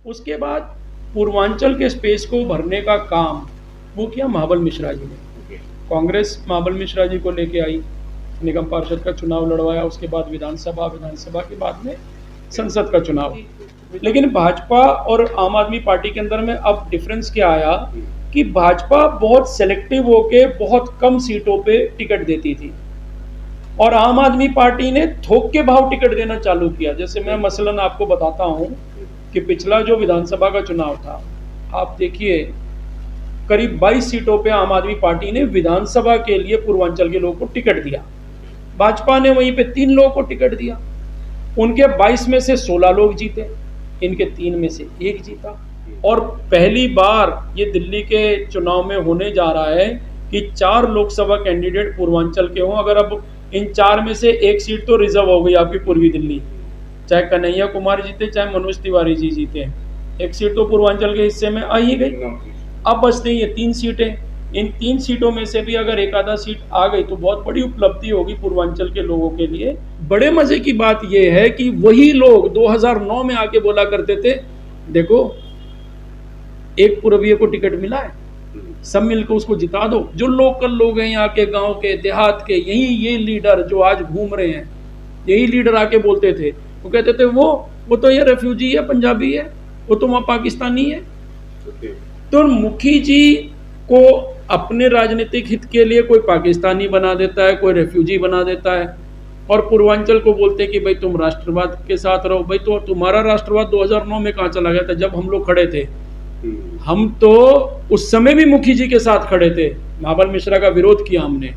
उसके बाद पूर्वांचल के स्पेस को भरने का काम वो किया महाबल मिश्रा जी ने। कांग्रेस महाबल मिश्रा जी को लेके आई, निगम पार्षद का चुनाव लड़वाया, उसके बाद विधानसभा के बाद में संसद का चुनाव। लेकिन भाजपा और आम आदमी पार्टी के अंदर में अब डिफरेंस क्या आया कि भाजपा बहुत सेलेक्टिव होके बहुत कम सीटों पे टिकट देती थी और आम आदमी पार्टी ने थोक के भाव टिकट देना चालू किया। जैसे मैं मसलन आपको बताता हूं कि पिछला जो विधानसभा का चुनाव था, आप देखिए करीब 22 सीटों पे आम आदमी पार्टी ने विधानसभा के लिए पूर्वांचल के लोगों को टिकट दिया। भाजपा ने वहीं पे 3 लोगों को टिकट दिया। उनके 22 में से 16 लोग जीते, इनके 3 में से 1 जीता। और पहली बार ये दिल्ली के चुनाव में होने जा रहा है कि 4 लोकसभा कैंडिडेट पूर्वांचल के हों। अगर अब इन 4 में से 1 सीट तो रिजर्व हो गई आपकी पूर्वी दिल्ली, चाहे कन्हैया कुमार जीते चाहे मनोज तिवारी जी जीते, 1 सीट तो पूर्वांचल के हिस्से में आ ही गई। अब बचते ये 3 सीटें। इन 3 सीटों में से भी अगर एक आधा सीट आ गई तो बहुत बड़ी उपलब्धि होगी पूर्वांचल के लोगों के लिए। बड़े मजे की बात यह है कि वही लोग 2009 में आके बोला करते थे, देखो एक पूर्वीय को टिकट मिला है, सब मिलकर उसको जिता दो। जो लोकल लोग हैं यहाँ के, गांव के, देहात के, यही ये लीडर जो आज घूम रहे हैं, यही लीडर आके बोलते थे, वो कहते थे वो तो ये रेफ्यूजी है, पंजाबी है, वो तो वहाँ पाकिस्तानी है। तो मुखी जी को अपने राजनीतिक हित के लिए कोई पाकिस्तानी बना देता है, कोई रेफ्यूजी बना देता है, और पूर्वांचल को बोलते हैं कि भाई तुम राष्ट्रवाद के साथ रहो। भाई तो तुम्हारा राष्ट्रवाद 2009 में कहाँ चला गया था जब हम लोग खड़े थे? हम तो उस समय भी मुखी जी के साथ खड़े थे, महाबल मिश्रा का विरोध किया हमने,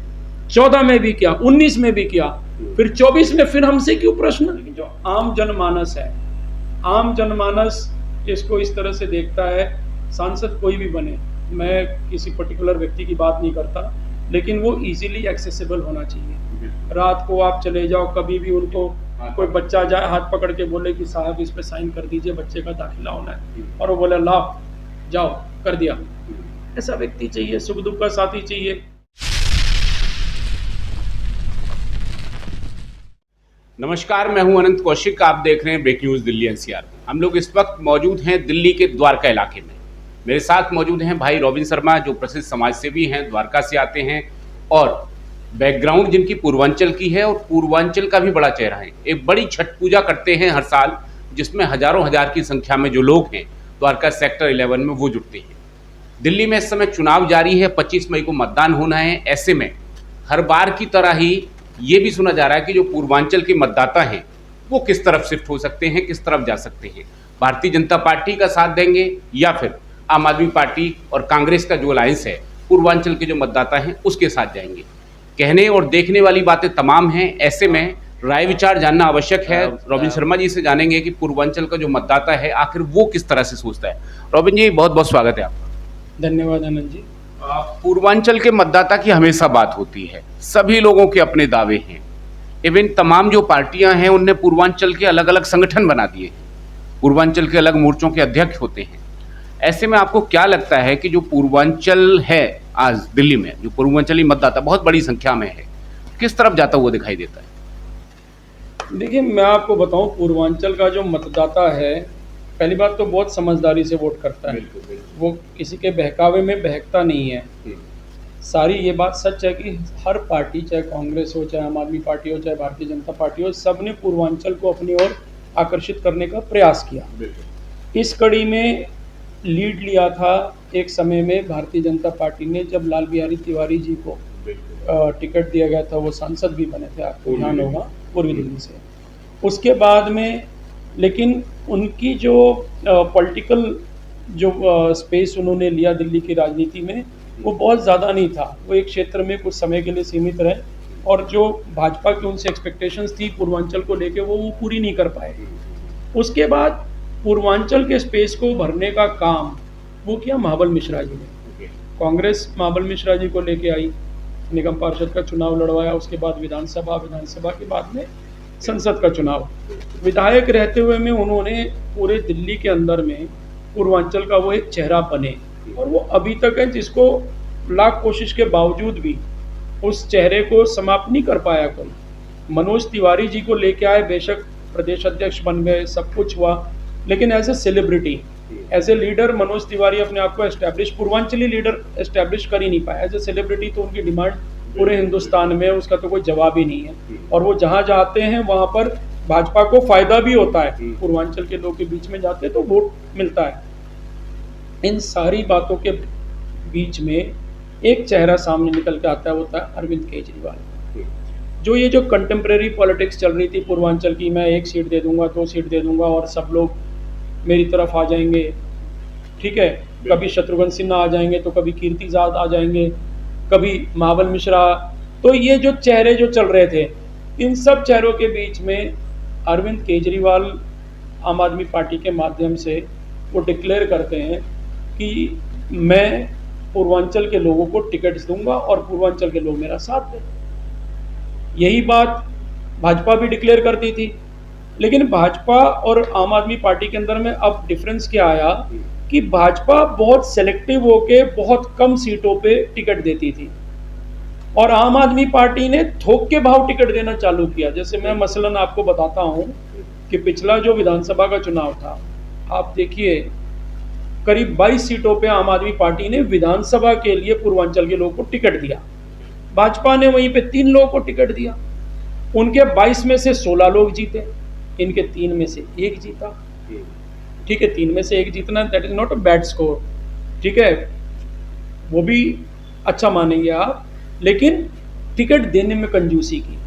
14 में भी किया, 19 में भी किया, फिर 24 में फिर हमसे क्यों प्रश्न? जो आम जनमानस है, आम जनमानस इसको इस तरह से देखता है, सांसद कोई भी बने, मैं किसी पर्टिकुलर व्यक्ति की बात नहीं करता, लेकिन वो इजीली एक्सेसिबल होना चाहिए। रात को आप चले जाओ, कभी भी उनको कोई बच्चा जाए हाथ पकड़ के बोले कि साहब इस पे साइन कर दीजिए, बच्चे का दाखिला होना है, और वो बोले लाओ जाओ कर दिया। ऐसा व्यक्ति चाहिए, सुख दुख का साथी चाहिए। नमस्कार, मैं हूं अनंत कौशिक। आप देख रहे हैं ब्रेक न्यूज दिल्ली एनसीआर। हम लोग इस वक्त मौजूद हैं दिल्ली के द्वारका इलाके में। मेरे साथ मौजूद हैं भाई रॉबिन शर्मा, जो प्रसिद्ध समाजसेवी हैं, द्वारका से आते हैं और बैकग्राउंड जिनकी पूर्वांचल की है और पूर्वांचल का भी बड़ा चेहरा है। एक बड़ी छठ पूजा करते हैं हर साल, जिसमें हजारों हजार की संख्या में जो लोग हैं द्वारका सेक्टर 11 में वो जुटते हैं। दिल्ली में इस समय चुनाव जारी है, 25 मई को मतदान होना है। ऐसे में हर बार की तरह ही ये भी सुना जा रहा है कि जो पूर्वांचल के मतदाता हैं वो किस तरफ शिफ्ट हो सकते हैं, किस तरफ जा सकते हैं। भारतीय जनता पार्टी का साथ देंगे या फिर आम आदमी पार्टी और कांग्रेस का जो अलायंस है पूर्वांचल के जो मतदाता हैं उसके साथ जाएंगे। कहने और देखने वाली बातें तमाम हैं। ऐसे में राय विचार जानना आवश्यक है। रॉबिन शर्मा जी से जानेंगे कि पूर्वांचल का जो मतदाता है आखिर वो किस तरह से सोचता है। रॉबिन जी, बहुत बहुत स्वागत है आपका। धन्यवाद आनंद जी। पूर्वांचल के मतदाता की हमेशा बात होती है, सभी लोगों के अपने दावे हैं। इवन तमाम जो पार्टियां हैं उनने पूर्वांचल के अलग अलग संगठन बना दिए हैं, पूर्वांचल के अलग मोर्चों के अध्यक्ष होते हैं। ऐसे में आपको क्या लगता है कि जो पूर्वांचल है आज दिल्ली में, जो पूर्वांचली मतदाता बहुत बड़ी संख्या में है, किस तरफ जाता हुआ दिखाई देता है? देखिए, मैं आपको बताऊं, पूर्वांचल का जो मतदाता है, पहली बात तो बहुत समझदारी से वोट करता है। बिल्कुल, बिल्कुल। वो किसी के बहकावे में बहकता नहीं है। सारी ये बात सच है कि हर पार्टी, चाहे कांग्रेस हो, चाहे आम आदमी पार्टी हो, चाहे भारतीय जनता पार्टी हो, सब ने पूर्वांचल को अपनी ओर आकर्षित करने का प्रयास किया। इस कड़ी में लीड लिया था एक समय में भारतीय जनता पार्टी ने, जब लाल बिहारी तिवारी जी को टिकट दिया गया था, वो सांसद भी बने थे, आपको ध्यान होगा, पूर्वी दिल्ली से। उसके बाद में लेकिन उनकी जो पॉलिटिकल जो स्पेस उन्होंने लिया दिल्ली की राजनीति में, वो बहुत ज़्यादा नहीं था। वो एक क्षेत्र में कुछ समय के लिए सीमित रहे और जो भाजपा की उनसे एक्सपेक्टेशंस थी पूर्वांचल को लेके, वो पूरी नहीं कर पाए। उसके बाद पूर्वांचल के स्पेस को भरने का काम वो किया महाबल मिश्रा जी ने। कांग्रेस महाबल मिश्रा जी को लेके आई, निगम पार्षद का चुनाव लड़वाया, उसके बाद विधानसभा के बाद में संसद का चुनाव। विधायक रहते हुए में उन्होंने पूरे दिल्ली के अंदर में पूर्वांचल का वो एक चेहरा बने, और वो अभी तक है, जिसको लाख कोशिश के बावजूद भी उस चेहरे को समाप्त नहीं कर पाया कोई। मनोज तिवारी जी को लेके आए, बेशक प्रदेश अध्यक्ष बन गए, सब कुछ हुआ, लेकिन as a celebrity as a leader Manoj Tiwari अपने आप को एस्टैब्लिश, पूर्वांचली लीडर एस्टैब्लिश कर ही नहीं पाया। एज ए सेलिब्रिटी तो उनकी डिमांड पूरे हिंदुस्तान में, उसका तो कोई जवाब ही नहीं है। और वो जहाँ जाते हैं वहाँ पर भाजपा को फायदा भी होता है, पूर्वांचल के लोग के बीच में जाते तो वोट मिलता है। इन सारी बातों के बीच में एक चेहरा सामने निकल के आता है, वो था अरविंद केजरीवाल। जो ये जो कंटेम्प्रेरी पॉलिटिक्स चल रही थी पूर्वांचल की, मैं 1 सीट दे दूंगा, 2 सीट दे दूंगा और सब लोग मेरी तरफ आ जाएंगे, ठीक है, कभी शत्रुघ्न सिन्हा आ जाएंगे तो कभी कीर्तिजात आ जाएंगे, कभी महाबल मिश्रा, तो ये जो चेहरे जो चल रहे थे, इन सब चेहरों के बीच में अरविंद केजरीवाल आम आदमी पार्टी के माध्यम से वो डिक्लेयर करते हैं कि मैं पूर्वांचल के लोगों को टिकट दूंगा और पूर्वांचल के लोग मेरा साथ दें। यही बात भाजपा भी डिक्लेयर करती थी, लेकिन भाजपा और आम आदमी पार्टी के अंदर में अब डिफरेंस क्या आया कि भाजपा बहुत सेलेक्टिव होके बहुत कम सीटों पे टिकट देती थी और आम आदमी पार्टी ने थोक के भाव टिकट देना चालू किया। जैसे मैं मसलन आपको बताता हूं कि पिछला जो विधानसभा का चुनाव था, आप देखिए करीब 22 सीटों पे आम आदमी पार्टी ने विधानसभा के लिए पूर्वांचल के लोगों को टिकट दिया, भाजपा ने वहीं पे 3 लोगों को टिकट दिया। उनके 22 में से 16 लोग जीते, इनके 3 में से 1 जीता, ठीक है, 3 में से 1 जीतना that is not a bad score, ठीक है, वो भी अच्छा मानेंगे आप, लेकिन टिकट देने में कंजूसी की।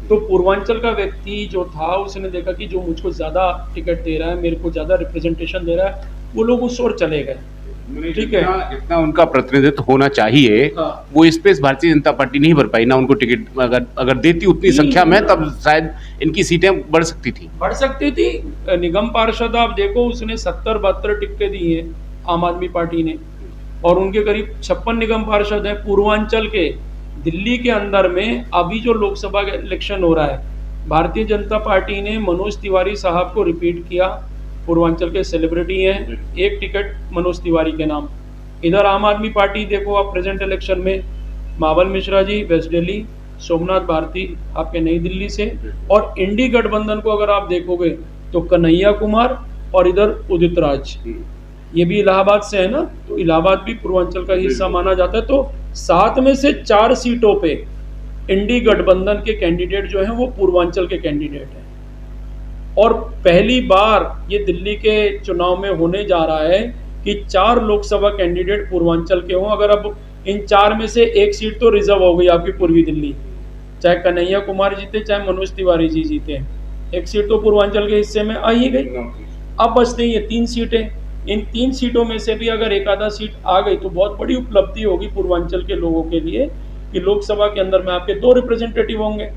तो पूर्वांचल का व्यक्ति जो था उसने देखा कि जो मुझको ज़्यादा टिकट दे रहा है, मेरे को ज़्यादा रिप्रेजेंटेशन दे रहा है, वो लोग उस ओर चले गए, ठीक है। इतना उनका प्रतिनिधित्व होना चाहिए, हाँ। वो स्पेस भारतीय जनता पार्टी नहीं भर पाई ना, उनको टिकट अगर देती उतनी संख्या में तब शायद इनकी सीटें बढ़ सकती थी। निगम पार्षद आप देखो, उसने 70-72 टिकटें दी हैं आम आदमी पार्टी ने, और उनके करीब 56 निगम पार्षद हैं पूर्वांचल के। दिल्ली के अंदर में अभी जो लोकसभा का इलेक्शन हो रहा है, भारतीय जनता पार्टी ने मनोज तिवारी साहब को रिपीट किया, पूर्वांचल के सेलिब्रिटी हैं, 1 टिकट मनोज तिवारी के नाम। इधर आम आदमी पार्टी देखो आप प्रेजेंट इलेक्शन में महाबल मिश्रा जी वेस्ट दिल्ली, सोमनाथ भारती आपके नई दिल्ली से, और इंडी गठबंधन को अगर आप देखोगे तो कन्हैया कुमार और इधर उदित राज, ये भी इलाहाबाद से है ना, तो इलाहाबाद भी पूर्वांचल का हिस्सा माना जाता है। तो 7 में से 4 सीटों पे इंडी गठबंधन के कैंडिडेट जो हैं वो पूर्वांचल के कैंडिडेट हैं, और पहली बार ये दिल्ली के चुनाव में होने जा रहा है कि 4 लोकसभा कैंडिडेट पूर्वांचल के हों। अगर अब इन 4 में से 1 सीट तो रिजर्व हो गई आपकी पूर्वी दिल्ली, चाहे कन्हैया कुमार जीते चाहे मनोज तिवारी जी जीते, 1 सीट तो पूर्वांचल के हिस्से में आ ही गई। अब बचती ये 3 सीटें, इन 3 सीटों में से भी अगर एक आधा सीट आ गई तो बहुत बड़ी उपलब्धि होगी पूर्वांचल के लोगों के लिए कि लोकसभा के अंदर में आपके 2 रिप्रेजेंटेटिव होंगे।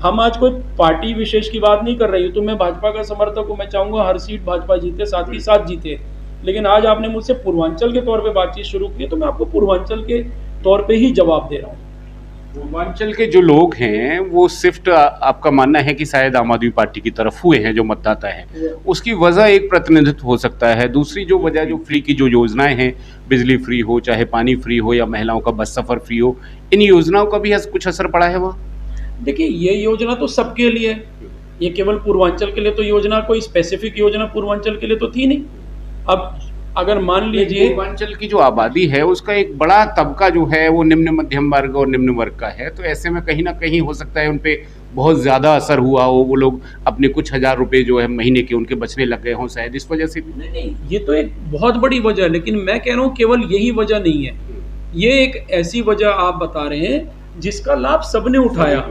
हम आज कोई पार्टी विशेष की बात नहीं कर रही हूँ, तो मैं भाजपा का समर्थक हूँ, मैं चाहूँगा हर सीट भाजपा जीते, साथ ही साथ जीते, लेकिन आज आपने मुझसे पूर्वांचल के तौर पे बातचीत शुरू की तो मैं आपको पूर्वांचल के तौर पे ही जवाब दे रहा हूँ। पूर्वांचल के जो लोग हैं वो शिफ्ट आपका मानना है कि शायद आम आदमी पार्टी की तरफ हुए हैं जो मतदाता हैं, उसकी वजह एक प्रतिनिधित्व हो सकता है। दूसरी जो वजह जो फ्री की जो योजनाएं हैं, बिजली फ्री हो, चाहे पानी फ्री हो, या महिलाओं का बस सफ़र फ्री हो, इन योजनाओं का भी कुछ असर पड़ा है वहाँ? देखिए ये योजना तो सबके लिए, ये केवल पूर्वांचल के लिए तो योजना, कोई स्पेसिफिक योजना पूर्वांचल के लिए तो थी नहीं। अब अगर मान लीजिए पूर्वांचल की जो आबादी है उसका एक बड़ा तबका जो है वो निम्न मध्यम वर्ग और निम्न वर्ग का है, तो ऐसे में कहीं ना कहीं हो सकता है उन पे बहुत ज़्यादा असर हुआ हो, वो लोग अपने कुछ हज़ार रुपए जो है महीने के उनके बचने लग गए हों शायद इस वजह से भी। नहीं, ये तो एक बहुत बड़ी वजह है, लेकिन मैं कह रहा हूँ केवल यही वजह नहीं है, ये एक ऐसी वजह आप बता रहे हैं जिसका लाभ सबने उठाया,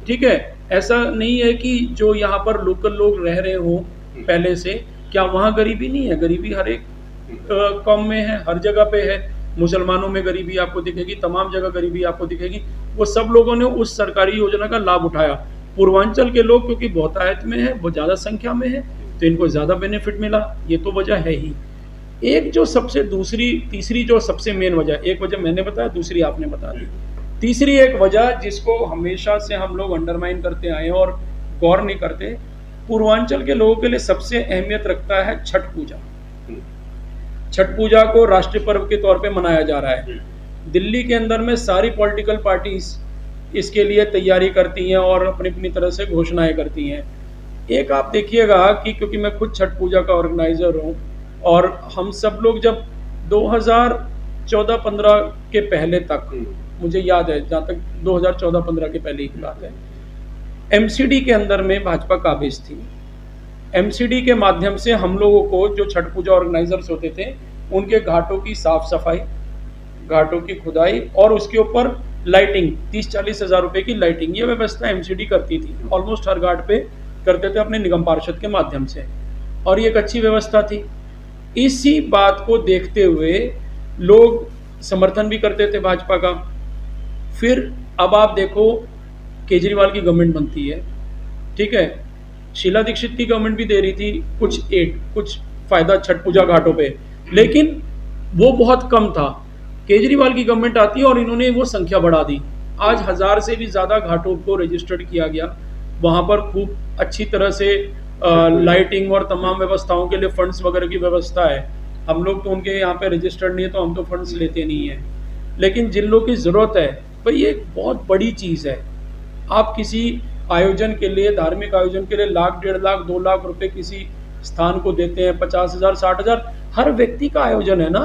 ठीक है। ऐसा नहीं है कि जो यहाँ पर लोकल लोग रह रहे हों पहले से, क्या वहाँ गरीबी नहीं है? गरीबी हर एक कौम में है, हर जगह पे है। मुसलमानों में गरीबी आपको दिखेगी, तमाम जगह गरीबी आपको दिखेगी। वो सब लोगों ने उस सरकारी योजना का लाभ उठाया। पूर्वांचल के लोग क्योंकि बहुतायत में है, बहुत ज़्यादा संख्या में है, तो इनको ज़्यादा बेनिफिट मिला, ये तो वजह है ही। एक जो सबसे तीसरी जो सबसे मेन वजह, एक वजह मैंने बताया, दूसरी आपने बता दी। तीसरी एक वजह जिसको हमेशा से हम लोग अंडरमाइन करते आए हैं और गौर नहीं करते, पूर्वांचल के लोगों के लिए सबसे अहमियत रखता है छठ पूजा। छठ पूजा को राष्ट्रीय पर्व के तौर पे मनाया जा रहा है। दिल्ली के अंदर में सारी पॉलिटिकल पार्टीज इसके लिए तैयारी करती हैं और अपनी अपनी तरह से घोषणाएं करती हैं। एक आप देखिएगा कि क्योंकि मैं खुद छठ पूजा का ऑर्गेनाइजर हूँ और हम सब लोग जब 2014-15 के पहले तक, मुझे याद है जहाँ तक 2014-15 के पहले की बात है, एमसीडी के अंदर में भाजपा काबिज थी। एमसीडी के माध्यम से हम लोगों को, जो छठ पूजा ऑर्गेनाइजर्स होते थे, उनके घाटों की साफ सफाई, घाटों की खुदाई और उसके ऊपर लाइटिंग, 30-40 हज़ार रुपए की लाइटिंग, ये व्यवस्था एमसीडी करती थी। ऑलमोस्ट हर घाट पे करते थे अपने निगम पार्षद के माध्यम से, और ये एक अच्छी व्यवस्था थी। इसी बात को देखते हुए लोग समर्थन भी करते थे भाजपा का। फिर अब आप देखो, केजरीवाल की गवर्नमेंट बनती है, ठीक है, शीला दीक्षित की गवर्नमेंट भी दे रही थी कुछ फायदा छठ पूजा घाटों पे, लेकिन वो बहुत कम था। केजरीवाल की गवर्नमेंट आती है और इन्होंने वो संख्या बढ़ा दी। आज 1000 से भी ज़्यादा घाटों को रजिस्टर्ड किया गया। वहाँ पर खूब अच्छी तरह से लाइटिंग और तमाम व्यवस्थाओं के लिए फंड्स वगैरह की व्यवस्था है। हम लोग तो उनके यहाँ पे रजिस्टर्ड नहीं है, तो हम तो फंड्स लेते नहीं हैं। लेकिन जिन लोगों की ज़रूरत है, भाई ये एक बहुत बड़ी चीज़ है। आप किसी आयोजन के लिए, धार्मिक आयोजन के लिए 1,00,000, 1.5 लाख, 2 लाख रुपए किसी स्थान को देते हैं, 50,000, 60,000, हर व्यक्ति का आयोजन है ना।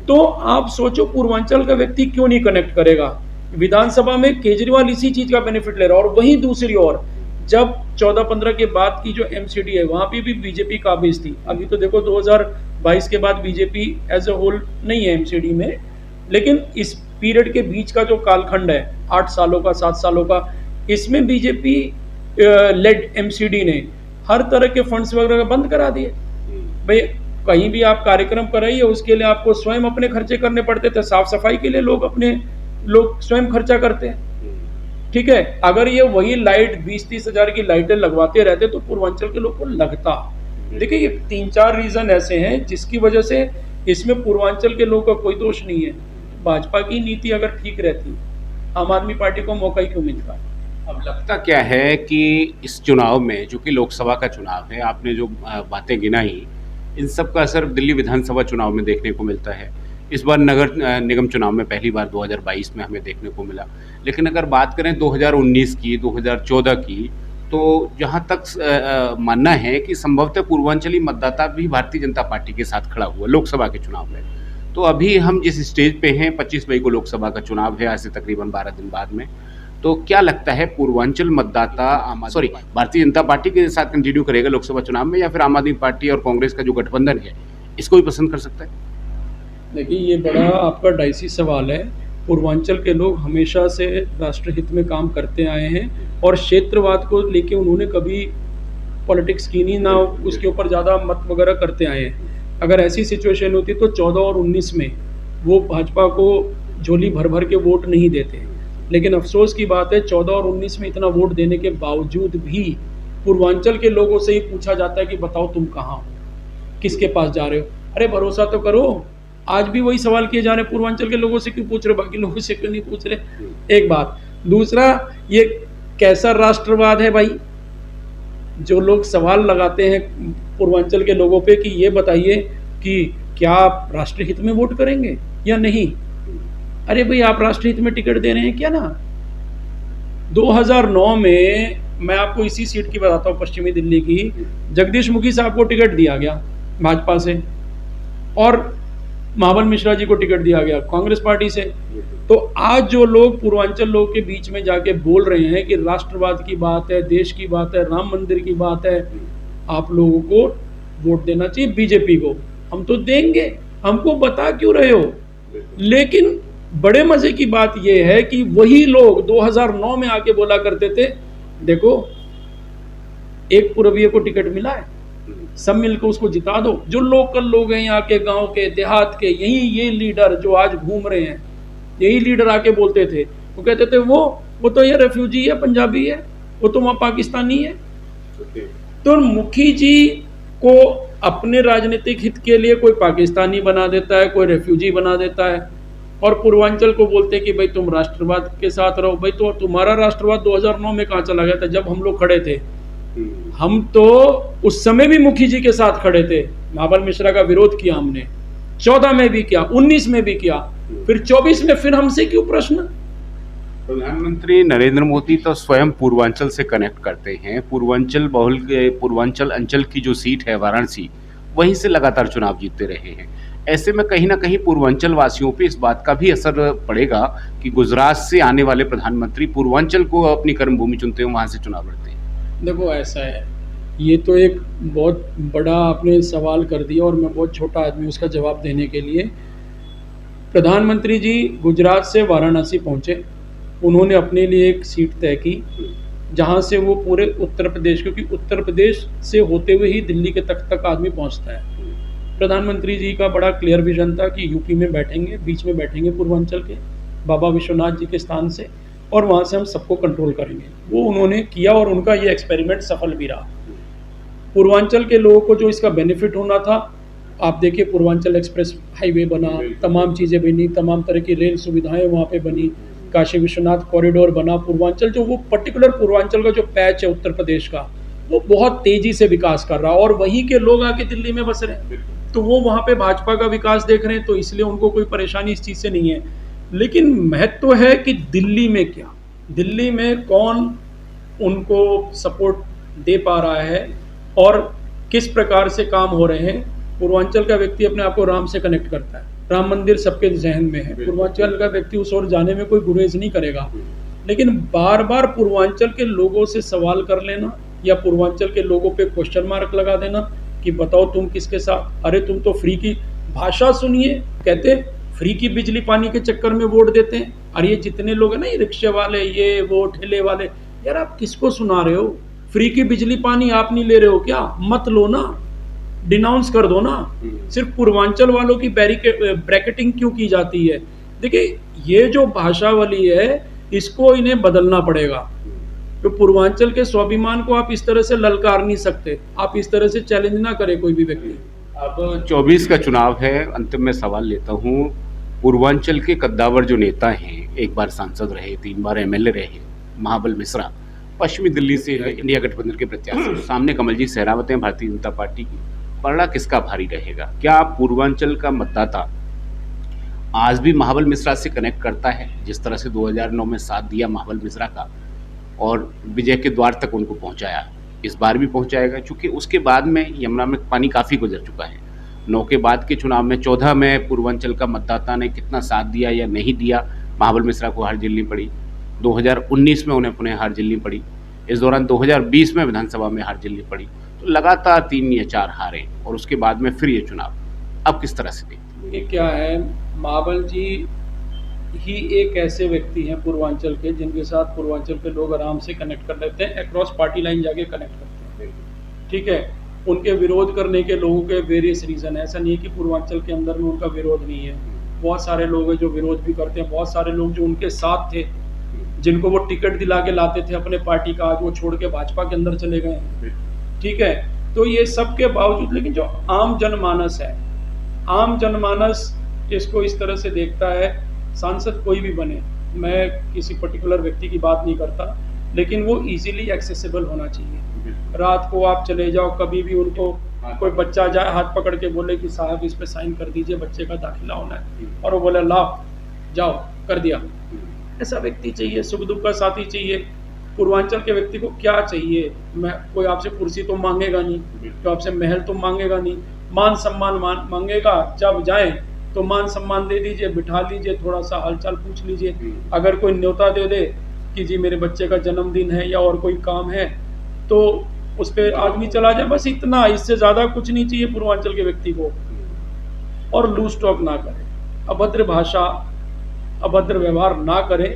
तो आप सोचो, पूर्वांचल का व्यक्ति क्यों नहीं कनेक्ट करेगा। विधानसभा में केजरीवाल इसी चीज का बेनिफिट ले रहा है। और वहीं दूसरी ओर, जब 14-15 के बाद की जो एमसीडी है, वहां पे भी बीजेपी काबिज थी। अभी तो देखो 2022 के बाद बीजेपी एज अ होल नहीं है एमसीडी में, लेकिन इस पीरियड के बीच का जो कालखंड है, 8 सालों का, 7 सालों का, इसमें बीजेपी लेड एमसीडी ने हर तरह के फंड्स वगैरह बंद करा दिए। भाई कहीं भी आप कार्यक्रम कराइए, उसके लिए आपको स्वयं अपने खर्चे करने पड़ते थे। साफ सफाई के लिए लोग स्वयं खर्चा करते हैं, ठीक है। अगर ये वही लाइट 20-30 हज़ार की लाइटें लगवाते रहते तो पूर्वांचल के लोग को लगता। देखिए, ये 3-4 रीजन ऐसे हैं जिसकी वजह से इसमें पूर्वांचल के लोगों का कोई दोष नहीं है। भाजपा की नीति अगर ठीक रहती, आम आदमी पार्टी को मौका ही क्यों मिलता। अब लगता क्या है कि इस चुनाव में, जो कि लोकसभा का चुनाव है, आपने जो बातें गिनाई, इन सब का असर दिल्ली विधानसभा चुनाव में देखने को मिलता है। इस बार नगर निगम चुनाव में पहली बार 2022 में हमें देखने को मिला। लेकिन अगर बात करें 2019 की, 2014 की, तो जहाँ तक मानना है कि संभवतः पूर्वांचली मतदाता भी भारतीय जनता पार्टी के साथ खड़ा हुआ लोकसभा के चुनाव में। तो अभी हम जिस स्टेज पे हैं, 25 मई को लोकसभा का चुनाव है, आज से तकरीबन 12 दिन बाद में, तो क्या लगता है पूर्वांचल मतदाता भारतीय जनता पार्टी के साथ कंटिन्यू करेगा लोकसभा चुनाव में, या फिर आम आदमी पार्टी और कांग्रेस का जो गठबंधन है इसको भी पसंद कर सकता है? देखिए, ये बड़ा आपका डाइसी सवाल है। पूर्वांचल के लोग हमेशा से राष्ट्रहित में काम करते आए हैं और क्षेत्रवाद को लेके उन्होंने कभी पॉलिटिक्स की नहीं, ना उसके ऊपर ज़्यादा मत वगैरह करते आए हैं। अगर ऐसी सिचुएशन होती तो 14 और 19 में वो भाजपा को झोली भर भर के वोट नहीं देते। लेकिन अफसोस की बात है, 14 और 19 में इतना वोट देने के बावजूद भी पूर्वांचल के लोगों से ही पूछा जाता है कि बताओ तुम कहाँ हो, किसके पास जा रहे हो। अरे भरोसा तो करो। आज भी वही सवाल किए जा रहे, पूर्वांचल के लोगों से क्यों पूछ रहे, बाकी लोगों से क्यों नहीं पूछ रहे। एक बात। दूसरा, ये कैसा राष्ट्रवाद है भाई, जो लोग सवाल लगाते हैं पूर्वांचल के लोगों पे कि ये बताइए कि क्या आप राष्ट्रहित में वोट करेंगे या नहीं। अरे भाई, आप राष्ट्रहित में टिकट दे रहे हैं क्या ना। 2009 में मैं आपको इसी सीट की बताता हूँ, पश्चिमी दिल्ली की, जगदीश मुखी साहब को टिकट दिया गया भाजपा से, और महाबल मिश्रा जी को टिकट दिया गया कांग्रेस पार्टी से। तो आज जो लोग पूर्वांचल लोगों के बीच में जाके बोल रहे हैं कि राष्ट्रवाद की बात है, देश की बात है, राम मंदिर की बात है, आप लोगों को वोट देना चाहिए बीजेपी को। हम तो देंगे, हमको बता क्यों रहे हो। लेकिन बड़े मजे की बात यह है कि वही लोग 2009 में आके बोला करते थे, देखो एक पूर्वीय को टिकट मिला है, सब मिलकर उसको जिता दो। जो लोकल लोग हैं यहाँ के, गांव के, देहात के, यही ये लीडर जो आज घूम रहे हैं, यही लीडर आके बोलते थे, वो कहते थे वो तो ये रेफ्यूजी है, पंजाबी है, वो तो वहाँ पाकिस्तानी है। तो मुखी जी को अपने राजनीतिक हित के लिए कोई पाकिस्तानी बना देता है, कोई रेफ्यूजी बना देता है, और पूर्वांचल को बोलते हैं कि भाई तुम राष्ट्रवाद के साथ रहो। भाई तो तुम्हारा राष्ट्रवाद 2009 में कहाँ चला गया था, जब हम लोग खड़े थे। हम तो उस समय भी मुखी जी के साथ खड़े थे, महाबल मिश्रा का विरोध किया हमने, 14 में भी किया, 19 में भी किया, फिर 24 में फिर हमसे क्यों प्रश्न। प्रधानमंत्री नरेंद्र मोदी तो स्वयं पूर्वांचल से कनेक्ट करते हैं। पूर्वांचल अंचल की जो सीट है वाराणसी, वहीं से लगातार चुनाव जीतते रहे हैं। ऐसे में कहीं ना कहीं पूर्वांचल वासियों पे इस बात का भी असर पड़ेगा कि गुजरात से आने वाले प्रधानमंत्री पूर्वांचल को अपनी कर्मभूमि चुनते हैं, वहाँ से चुनाव लड़ते हैं। देखो ऐसा है, ये तो एक बहुत बड़ा आपने सवाल कर दिया और मैं बहुत छोटा आदमी उसका जवाब देने के लिए। प्रधानमंत्री जी गुजरात से वाराणसी पहुंचे, उन्होंने अपने लिए एक सीट तय की जहां से वो पूरे उत्तर प्रदेश, क्योंकि उत्तर प्रदेश से होते हुए ही दिल्ली के तख्त तक आदमी पहुंचता है। प्रधानमंत्री जी का बड़ा क्लियर विजन था कि यूपी में बैठेंगे, बीच में बैठेंगे पूर्वांचल के बाबा विश्वनाथ जी के स्थान से, और वहाँ से हम सबको कंट्रोल करेंगे। वो उन्होंने किया और उनका ये एक्सपेरिमेंट सफल भी रहा। पूर्वांचल के लोगों को जो इसका बेनिफिट होना था, आप देखिए पूर्वांचल एक्सप्रेस हाईवे बना, तमाम चीज़ें बनी, तमाम तरह की रेल सुविधाएं वहाँ पे बनी, काशी विश्वनाथ कॉरिडोर बना। पूर्वांचल जो वो पर्टिकुलर पूर्वांचल का जो पैच है उत्तर प्रदेश का, वो बहुत तेज़ी से विकास कर रहा है और वहीं के लोग आके दिल्ली में बस रहे हैं, तो वो वहाँ पे भाजपा का विकास देख रहे हैं, तो इसलिए उनको कोई परेशानी इस चीज़ से नहीं है। लेकिन महत्व है कि दिल्ली में क्या, दिल्ली में कौन उनको सपोर्ट दे पा रहा है और किस प्रकार से काम हो रहे हैं। पूर्वांचल का व्यक्ति अपने आप को राम से कनेक्ट करता है, राम मंदिर सबके जहन में है, पूर्वांचल का व्यक्ति उस ओर जाने में कोई गुरेज नहीं करेगा। लेकिन बार बार पूर्वांचल के लोगों से सवाल कर लेना या पूर्वांचल के लोगों पे क्वेश्चन मार्क लगा देना कि बताओ तुम किसके साथ, अरे तुम तो फ्री की भाषा सुनिए, कहते फ्री की बिजली पानी के चक्कर में वोट देते हैं। और ये जितने लोग हैं ना, ये रिक्शे वाले, ये वो ठेले वाले, यार आप किसको सुना रहे हो? फ्री की बिजली पानी आप नहीं ले रहे हो क्या? मत लो ना, डिनाउंस कर दो ना। सिर्फ पूर्वांचल वालों की ब्रैकेटिंग क्यों की जाती है? देखिए ये जो भाषावली है इसको इन्हें बदलना पड़ेगा। तो पूर्वांचल के स्वाभिमान को आप इस तरह से ललकार नहीं सकते, आप इस तरह से चैलेंज ना करे कोई भी व्यक्ति। अब 24 का चुनाव है, अंतिम में सवाल लेता हूँ। पूर्वांचल के कद्दावर जो नेता हैं, एक बार सांसद रहे, 3 बार एमएलए रहे, महाबल मिश्रा, पश्चिमी दिल्ली से इंडिया गठबंधन के प्रत्याशी, सामने कमलजीत सहरावत हैं भारतीय जनता पार्टी की। पलड़ा किसका भारी रहेगा? क्या पूर्वांचल का मतदाता आज भी महाबल मिश्रा से कनेक्ट करता है, जिस तरह से 2009 में साथ दिया महाबल मिश्रा का और विजय के द्वार तक उनको पहुंचाया, इस बार भी पहुंचाएगा? क्योंकि उसके बाद में यमुना में पानी काफ़ी गुजर चुका है। 9 के बाद के चुनाव में 14 में पूर्वांचल का मतदाता ने कितना साथ दिया या नहीं दिया, महाबल मिश्रा को हार झेलनी पड़ी। 2019 में उन्हें पुनः हार झेलनी पड़ी। इस दौरान 2020 में विधानसभा में हार झेलनी पड़ी। तो लगातार 3 या 4 हारे और उसके बाद में फिर ये चुनाव। अब किस तरह से देखते हैं? ये क्या है, महाबल जी ही एक ऐसे व्यक्ति हैं पूर्वांचल के जिनके साथ पूर्वांचल के लोग आराम से कनेक्ट कर लेते हैं, अक्रॉस पार्टी लाइन जाके कनेक्ट करते हैं। ठीक है, उनके विरोध करने के लोगों के वेरियस रीज़न है, ऐसा नहीं है कि पूर्वांचल के अंदर में उनका विरोध नहीं है। बहुत सारे लोग हैं जो विरोध भी करते हैं, बहुत सारे लोग जो उनके साथ थे, जिनको वो टिकट दिला के लाते थे अपने पार्टी का, आज वो छोड़ के भाजपा के अंदर चले गए हैं। ठीक है, तो ये सब के बावजूद लेकिन जो आम जनमानस है, आम जनमानस इसको इस तरह से देखता है, सांसद कोई भी बने, मैं किसी पर्टिकुलर व्यक्ति की बात नहीं करता, लेकिन वो इजीली एक्सेसिबल होना चाहिए। रात को आप चले जाओ, कभी भी उनको कोई बच्चा जाए हाथ पकड़ के बोले कि साहब इस पे साइन कर दीजिए, बच्चे का दाखिला होना है, और वो बोले लाओ जाओ कर दिया, ऐसा व्यक्ति चाहिए। सुख दुख का साथी चाहिए। पूर्वांचल के व्यक्ति को क्या चाहिए? मैं कोई आपसे कुर्सी तो मांगेगा नहीं, तो आपसे महल तो मांगेगा नहीं, मान सम्मान मांगेगा। जब जाए तो मान सम्मान दे दीजिए, बिठा लीजिए, थोड़ा सा हालचाल पूछ लीजिए। अगर कोई न्योता दे दे कि जी मेरे बच्चे का जन्मदिन है या और कोई काम है, तो उस पर आदमी चला जाए, बस इतना, इससे ज़्यादा कुछ नहीं चाहिए पूर्वांचल के व्यक्ति को। और लूज टॉक ना करे, अभद्र भाषा, अभद्र व्यवहार ना करे।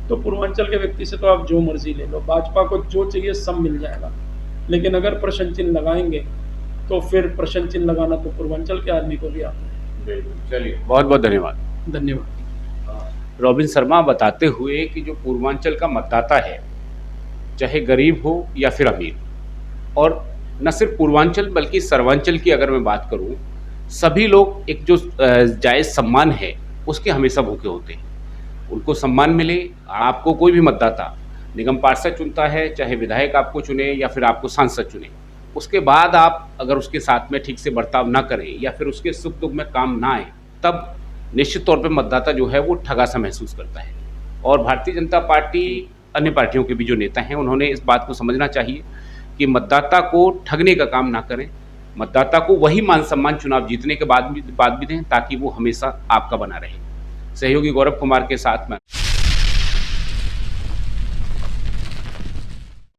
तो पूर्वांचल के व्यक्ति से तो आप जो मर्जी ले लो, भाजपा को जो चाहिए सब मिल जाएगा। लेकिन अगर प्रश्न चिन्ह लगाएंगे तो फिर प्रश्न चिन्ह लगाना तो पूर्वांचल के आदमी को भी आता है। चलिए, बहुत बहुत धन्यवाद। धन्यवाद। रॉबिन शर्मा बताते हुए कि जो पूर्वांचल का मतदाता है, चाहे गरीब हो या फिर अमीर, और न सिर्फ पूर्वांचल बल्कि सर्वांचल की अगर मैं बात करूं, सभी लोग एक जो जायज़ सम्मान है उसके हमेशा भूखे होते हैं। उनको सम्मान मिले। आपको कोई भी मतदाता निगम पार्षद चुनता है, चाहे विधायक आपको चुने या फिर आपको सांसद चुने, उसके बाद आप अगर उसके साथ में ठीक से बर्ताव ना करें या फिर उसके सुख दुख में काम ना आए, तब निश्चित तौर पे मतदाता जो है वो ठगा सा महसूस करता है। और भारतीय जनता पार्टी, अन्य पार्टियों के भी जो नेता हैं, उन्होंने इस बात को समझना चाहिए कि मतदाता को ठगने का काम ना करें। मतदाता को वही मान सम्मान चुनाव जीतने के बाद भी दें, ताकि वो हमेशा आपका बना रहे। सहयोगी गौरव कुमार के साथ मैं